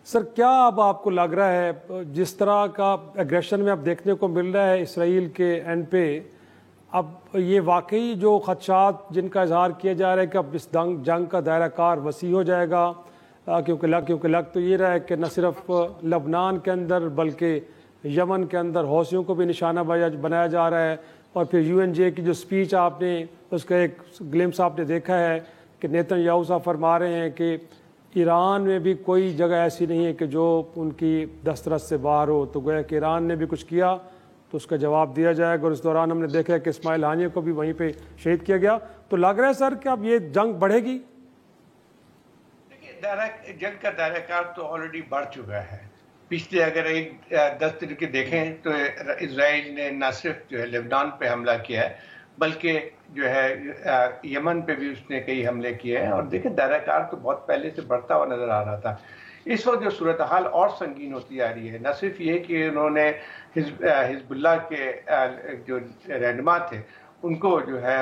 Sir क्या अब आपको लग रहा है जिस तरह का एग्रेशन में अब देखने को मिल रहा है इसराइल के एंड पे, अब ये वाकई जो खदशात जिनका इजहार किया जा रहा है कि अब इस जंग का दायरा कार वसी हो जाएगा, क्योंकि लग तो ये रहा है कि न सिर्फ लबनान के अंदर बल्कि यमन के अंदर हौसियों को भी निशाना बनाया जा रहा है। और फिर यूएनजे की जो स्पीच आपने उसका एक ग्लिम्स आपने देखा है कि नेतन्याहू साहब फरमा रहे हैं कि ईरान में भी कोई जगह ऐसी नहीं है कि जो उनकी दस्तरस से बाहर हो, तो गोया कि ईरान ने भी कुछ किया तो उसका जवाब दिया जाएगा। और इस दौरान हमने देखा है कि इस्माइल हानिया को भी वहीं पे शहीद किया गया। तो लग रहा है सर कि अब ये जंग बढ़ेगी। देखिए जंग का दायराकार तो ऑलरेडी बढ़ चुका है। पिछले अगर 10 दिन के देखें तो इसराइल ने न सिर्फ जो है लेबनान पे हमला किया है बल्कि जो है यमन पे भी उसने कई हमले किए हैं। और देखिए दायराकार तो बहुत पहले से बढ़ता हुआ नजर आ रहा था। इस वक्त जो सूरत हाल और संगीन होती जा रही है, न सिर्फ ये कि उन्होंने हिजबुल्लाह के जो रहनुमा थे उनको जो है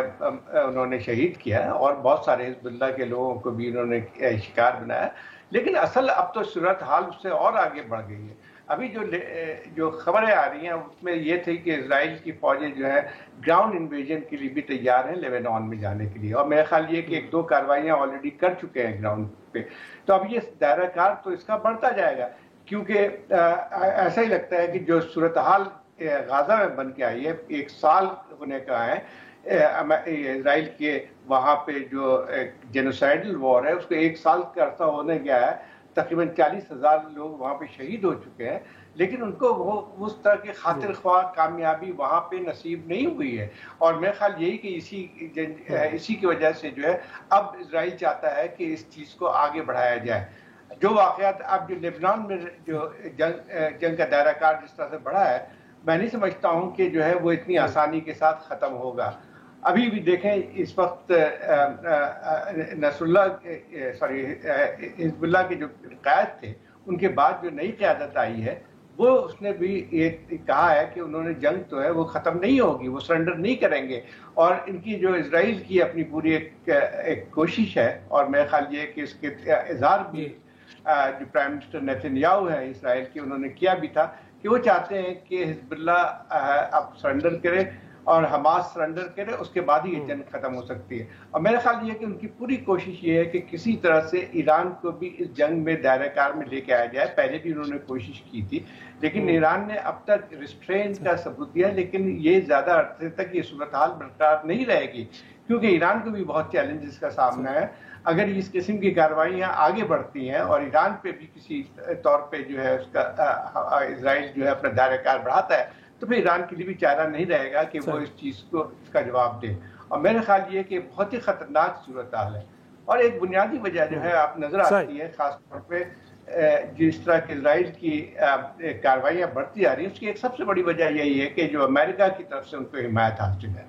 उन्होंने शहीद किया और बहुत सारे हिजबुल्लाह के लोगों को भी उन्होंने शिकार बनाया, लेकिन असल अब तो सूरत हाल उससे और आगे बढ़ गई है। अभी जो खबरें आ रही हैं उसमें ये थी कि इजराइल की फौजें जो है ग्राउंड इन्वेजन के लिए भी तैयार हैं लेबनान में जाने के लिए, और मेरा ख्याल ये कि 1-2 कार्रवाइयाँ ऑलरेडी कर चुके हैं ग्राउंड पे। तो अब ये दायरा कार तो इसका बढ़ता जाएगा, क्योंकि ऐसा ही लगता है कि जो सूरत हाल गाजा में बन के आई है, 1 साल होने का है इसराइल के वहाँ पे जो जेनोसाइडल वॉर है उसको 1 साल का अर्सा होने गया है। तकरीबन 40,000 लोग वहाँ पे शहीद हो चुके हैं, लेकिन उनको वो उस तरह की खातिर ख्वाह कामयाबी वहाँ पे नसीब नहीं हुई है। और मेरा ख्याल यही कि इसी की वजह से जो है अब इजराइल चाहता है कि इस चीज़ को आगे बढ़ाया जाए। जो वाक़यात अब जो लेबनान में जो जंग का दायरा कार जिस तरह से बढ़ा है, मैं नहीं समझता हूँ कि जो है वो इतनी आसानी के साथ ख़त्म होगा। अभी भी देखें इस वक्त हिजबुल्लाह के जो क़याद थे उनके बाद जो नई क़यादत आई है वो उसने भी ये कहा है कि उन्होंने जंग तो है वो ख़त्म नहीं होगी, वो सरेंडर नहीं करेंगे। और इनकी जो इजराइल की अपनी पूरी एक कोशिश है, और मेरा ख्याल ये कि इसके इजहार भी जो प्राइम मिनिस्टर नेतन्याहू है इसराइल के, उन्होंने किया भी था कि वो चाहते हैं कि हिजबुल्लाह अब सरेंडर करे और हमास सरेंडर करे, उसके बाद ही ये जंग खत्म हो सकती है। और मेरा ख्याल ये है कि उनकी पूरी कोशिश ये है कि किसी तरह से ईरान को भी इस जंग में दायराकार में लेके आया जाए। पहले भी उन्होंने कोशिश की थी, लेकिन ईरान ने अब तक रिस्ट्रेन का सबूत दिया, लेकिन ये ज्यादा अर्से तक ये सूरत हाल बरकरार नहीं रहेगी, क्योंकि ईरान को भी बहुत चैलेंजेस का सामना है। अगर इस किस्म की कार्रवाइयाँ आगे बढ़ती हैं और ईरान पे भी किसी तौर पे जो है उसका इजराइल जो है अपना दायराकार बढ़ाता है, तो फिर ईरान के लिए भी चारा नहीं रहेगा कि वो इस चीज़ को इसका जवाब दे। और मेरा ख्याल ये कि बहुत ही खतरनाक सूरत हाल है। और एक बुनियादी वजह जो है आप नजर आती है खासतौर पे जिस तरह के इजराइल की कार्रवाइयाँ बढ़ती आ रही है, उसकी एक सबसे बड़ी वजह यही है कि जो अमेरिका की तरफ से उनको हिमायत हासिल है।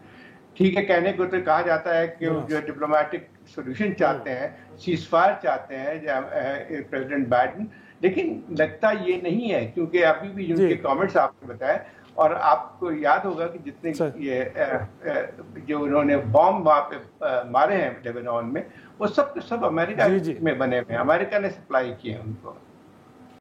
ठीक है, कहने को तो कहा जाता है कि जो डिप्लोमेटिक सोल्यूशन चाहते हैं, सीज फायर चाहते हैं प्रेसिडेंट बाइडेन, लेकिन लगता ये नहीं है, क्योंकि अभी भी उनके कमेंट्स आपने बताए, और आपको याद होगा कि जितने ये जो उन्होंने बॉम्ब वहाँ पे मारे हैं लेबनान में, वो सब अमेरिका में बने हुए हैं, अमेरिका ने सप्लाई किए हैं उनको।